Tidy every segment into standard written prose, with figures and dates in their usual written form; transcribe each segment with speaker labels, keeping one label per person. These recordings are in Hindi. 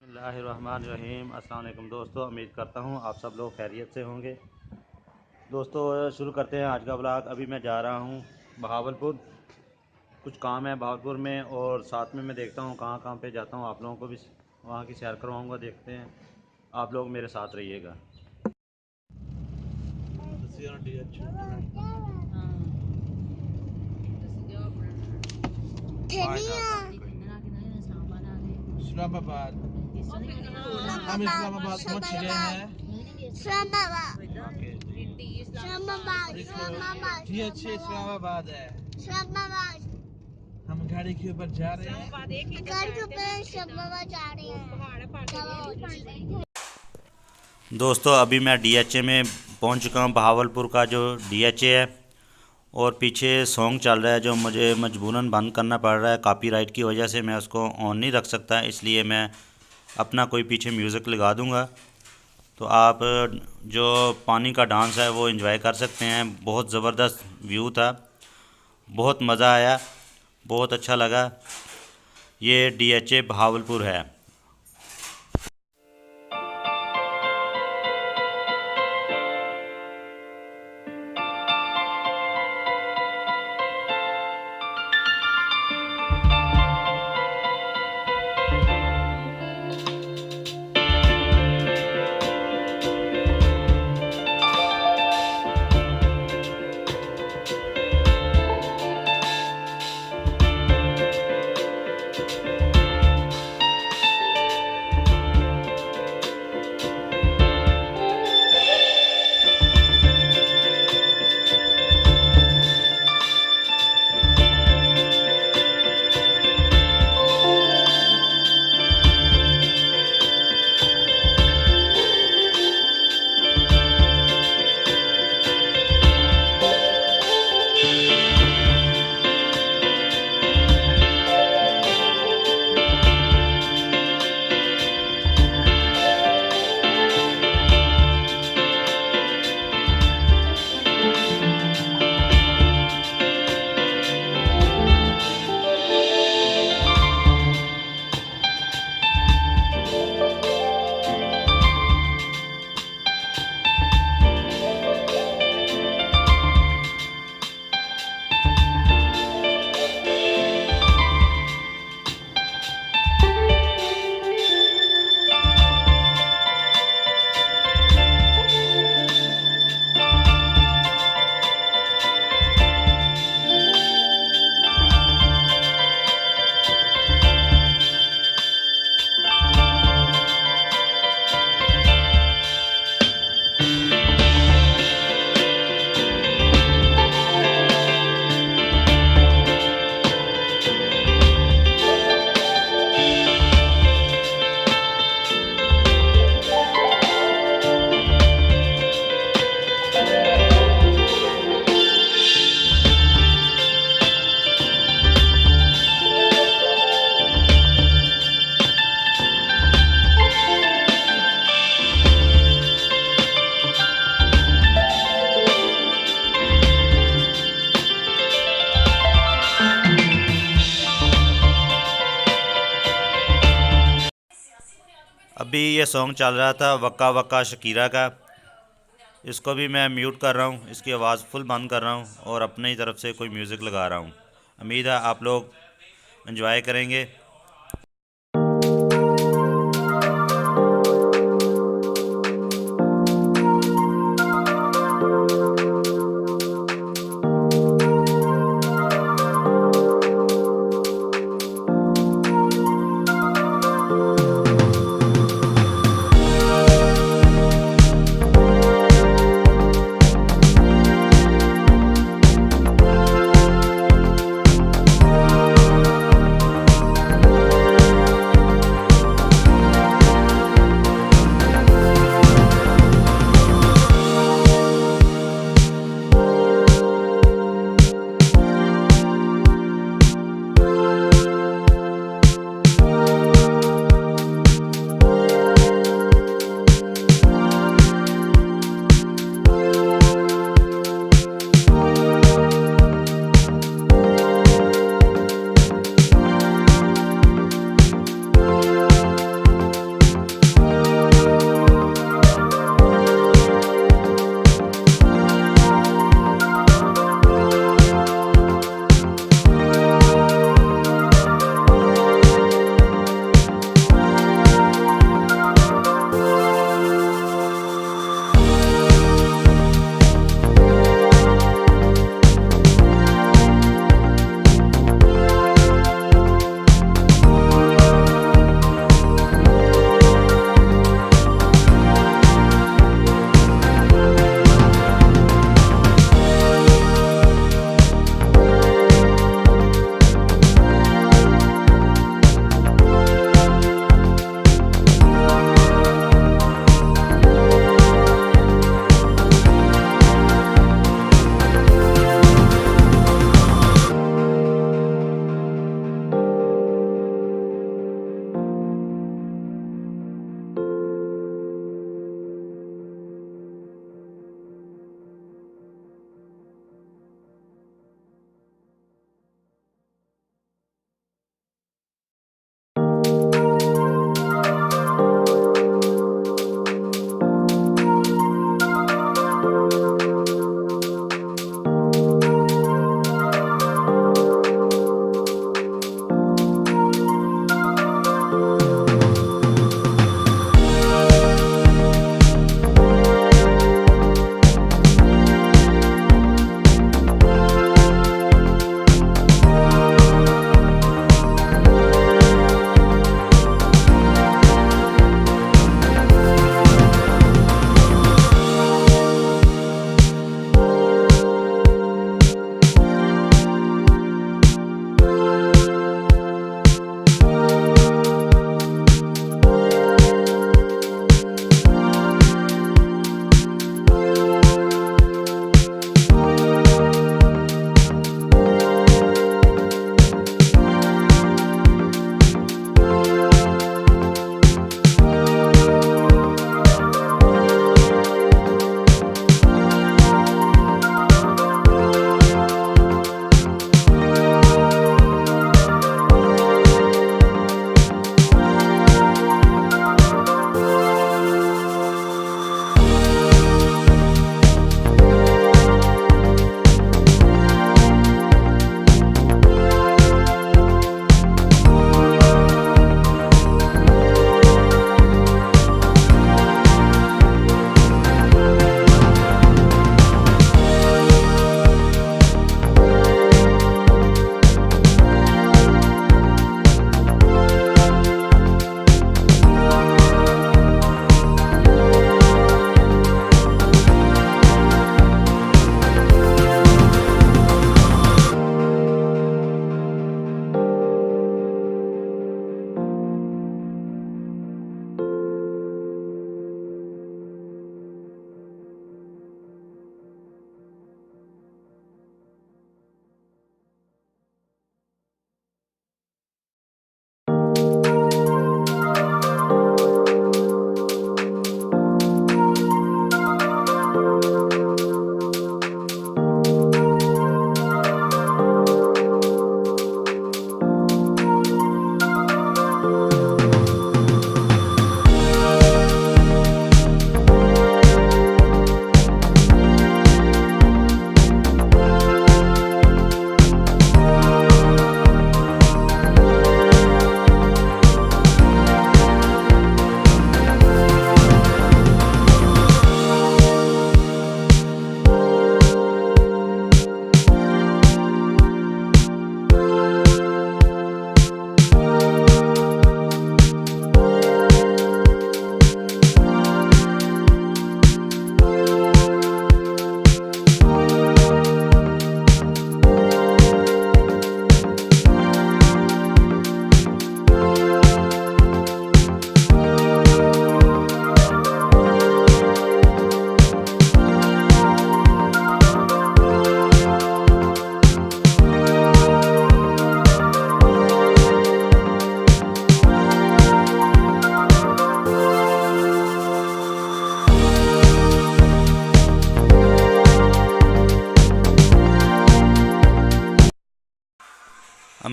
Speaker 1: बिस्मिल्लाहिर्रहमानिर्रहीम। अस्सलाम वालेकुम दोस्तों, उम्मीद करता हूँ आप सब लोग खैरियत से होंगे। दोस्तों शुरू करते हैं आज का व्लॉग। अभी मैं जा रहा हूँ बहावलपुर, कुछ काम है बहावलपुर में और साथ में मैं देखता हूँ कहाँ कहाँ पे जाता हूँ। आप लोगों को भी वहाँ की सैर करवाऊँगा, देखते हैं। आप लोग मेरे साथ रहिएगा।
Speaker 2: इस्लामाबाद, हम इस्लामाबाद पहुंच गए हैं। जी अच्छे इस्लामाबाद है। हम गाड़ी के ऊपर जा रहे हैं।
Speaker 1: दोस्तों अभी मैं DHA में पहुंच चुका हूं। बहावलपुर का जो DHA है और पीछे सॉन्ग चल रहा है जो मुझे मजबूरन बंद करना पड़ रहा है। कॉपीराइट की वजह से मैं उसको ऑन नहीं रख सकता, इसलिए मैं अपना कोई पीछे म्यूज़िक लगा दूंगा। तो आप जो पानी का डांस है वो एंजॉय कर सकते हैं। बहुत ज़बरदस्त व्यू था, बहुत मज़ा आया, बहुत अच्छा लगा। ये DHA बहावलपुर है। अभी ये सॉन्ग चल रहा था वक्का वक्का शकीरा का। इसको भी मैं म्यूट कर रहा हूँ, इसकी आवाज़ फुल बंद कर रहा हूँ और अपनी तरफ से कोई म्यूज़िक लगा रहा हूँ। उम्मीद है आप लोग एंजॉय करेंगे।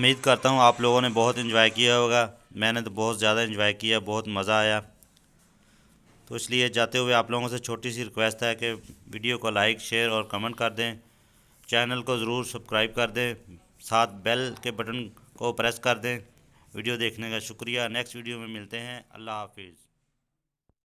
Speaker 1: उम्मीद करता हूँ आप लोगों ने बहुत एंजॉय किया होगा। मैंने तो बहुत ज़्यादा एंजॉय किया, बहुत मज़ा आया। तो इसलिए जाते हुए आप लोगों से छोटी सी रिक्वेस्ट है कि वीडियो को लाइक, शेयर और कमेंट कर दें। चैनल को ज़रूर सब्सक्राइब कर दें, साथ बेल के बटन को प्रेस कर दें। वीडियो देखने का शुक्रिया। नेक्स्ट वीडियो में मिलते हैं। अल्लाह हाफिज़।